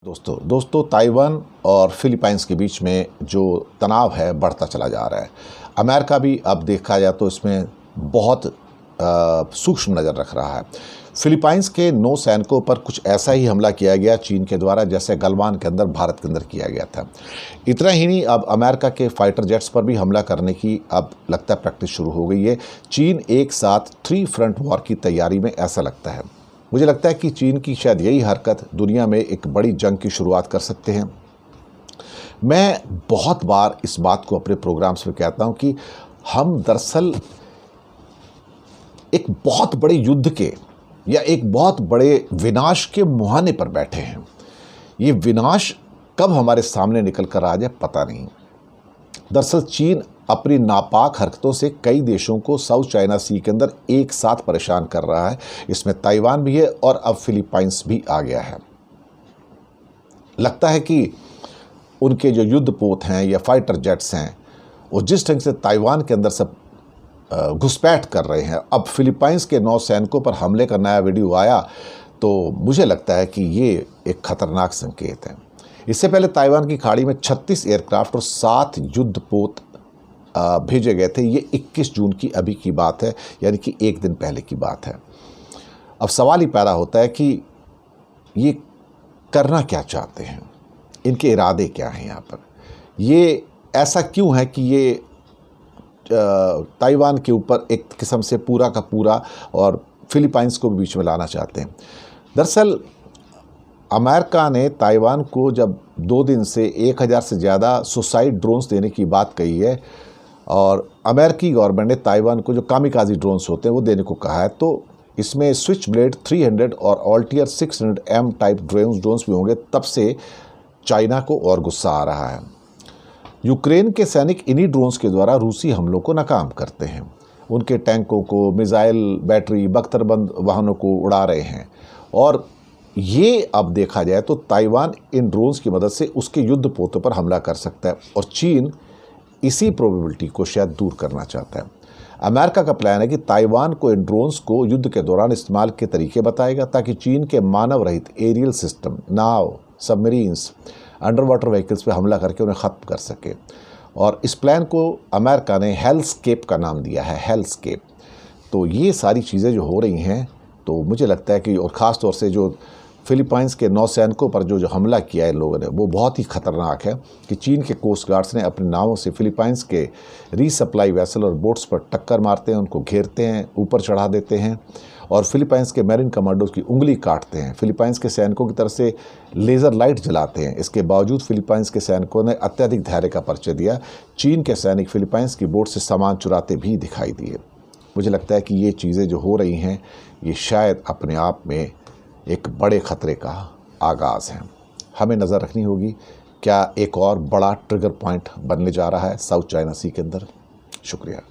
दोस्तों ताइवान और फिलीपाइंस के बीच में जो तनाव है बढ़ता चला जा रहा है। अमेरिका भी अब देखा जाए तो इसमें बहुत सूक्ष्म नज़र रख रहा है। फिलीपाइंस के 9 सैनिकों पर कुछ ऐसा ही हमला किया गया चीन के द्वारा जैसे गलवान के अंदर भारत के अंदर किया गया था। इतना ही नहीं, अब अमेरिका के फाइटर जेट्स पर भी हमला करने की अब लगता है प्रैक्टिस शुरू हो गई है। चीन एक साथ 3 फ्रंट वॉर की तैयारी में, ऐसा लगता है। मुझे लगता है कि चीन की शायद यही हरकत दुनिया में एक बड़ी जंग की शुरुआत कर सकते हैं। मैं बहुत बार इस बात को अपने प्रोग्राम्स में कहता हूं कि हम दरअसल एक बहुत बड़े युद्ध के या एक बहुत बड़े विनाश के मुहाने पर बैठे हैं। ये विनाश कब हमारे सामने निकल कर आ जाए पता नहीं। दरअसल चीन अपनी नापाक हरकतों से कई देशों को साउथ चाइना सी के अंदर एक साथ परेशान कर रहा है। इसमें ताइवान भी है और अब फिलीपाइंस भी आ गया है। लगता है कि उनके जो युद्धपोत हैं या फाइटर जेट्स हैं वो जिस ढंग से ताइवान के अंदर सब घुसपैठ कर रहे हैं, अब फिलीपाइंस के 9 सैनिकों पर हमले का नया वीडियो आया तो मुझे लगता है कि ये एक खतरनाक संकेत है। इससे पहले ताइवान की खाड़ी में 36 एयरक्राफ्ट और 7 युद्धपोत भेजे गए थे। ये 21 जून की अभी की बात है, यानी कि एक दिन पहले की बात है। अब सवाल ही पैदा होता है कि ये करना क्या चाहते हैं, इनके इरादे क्या हैं यहाँ पर। ये ऐसा क्यों है कि ये ताइवान के ऊपर एक किस्म से पूरा का पूरा और फिलीपाइंस को भी बीच में लाना चाहते हैं। दरअसल अमेरिका ने ताइवान को जब 2 दिन से 1000 से ज़्यादा सुसाइड ड्रोन्स देने की बात कही है और अमेरिकी गवर्नमेंट ने ताइवान को जो कामिकाजी ड्रोन्स होते हैं वो देने को कहा है, तो इसमें स्विच ब्लेड 300 और ऑल्टियर 600M टाइप ड्रोन्स भी होंगे। तब से चाइना को और गुस्सा आ रहा है। यूक्रेन के सैनिक इन्हीं ड्रोन्स के द्वारा रूसी हमलों को नाकाम करते हैं। उनके टैंकों को, मिसाइल, बैटरी, बख्तरबंद वाहनों को उड़ा रहे हैं। और ये अब देखा जाए तो ताइवान इन ड्रोन्स की मदद से उसके युद्धपोतों पर हमला कर सकता है और चीन इसी प्रोबेबिलिटी को शायद दूर करना चाहता है। अमेरिका का प्लान है कि ताइवान को इन ड्रोन्स को युद्ध के दौरान इस्तेमाल के तरीके बताएगा ताकि चीन के मानव रहित एरियल सिस्टम, नाव, सबमरीन्स, अंडर वाटर व्हीकल्स पर हमला करके उन्हें ख़त्म कर सके। और इस प्लान को अमेरिका ने हेलस्केप का नाम दिया है, हेलस्केप। तो ये सारी चीज़ें जो हो रही हैं तो मुझे लगता है कि, और ख़ास तौर से जो फिलीपाइंस के 9 सैनिकों पर जो हमला किया है लोगों ने, वो बहुत ही ख़तरनाक है कि चीन के कोस्ट गार्ड्स ने अपने नावों से फिलीपाइंस के रीसप्लाई वेसल और बोट्स पर टक्कर मारते हैं, उनको घेरते हैं, ऊपर चढ़ा देते हैं और फिलीपाइंस के मैरीन कमांडोज की उंगली काटते हैं। फिलीपाइंस के सैनिकों की तरफ से लेज़र लाइट जलाते हैं। इसके बावजूद फिलीपाइंस के सैनिकों ने अत्यधिक धैर्य का परिचय दिया। चीन के सैनिक फिलीपाइंस की बोट से सामान चुराते भी दिखाई दिए। मुझे लगता है कि ये चीज़ें जो हो रही हैं ये शायद अपने आप में एक बड़े ख़तरे का आगाज़ है। हमें नज़र रखनी होगी क्या एक और बड़ा ट्रिगर पॉइंट बनने जा रहा है साउथ चाइना सी के अंदर। शुक्रिया।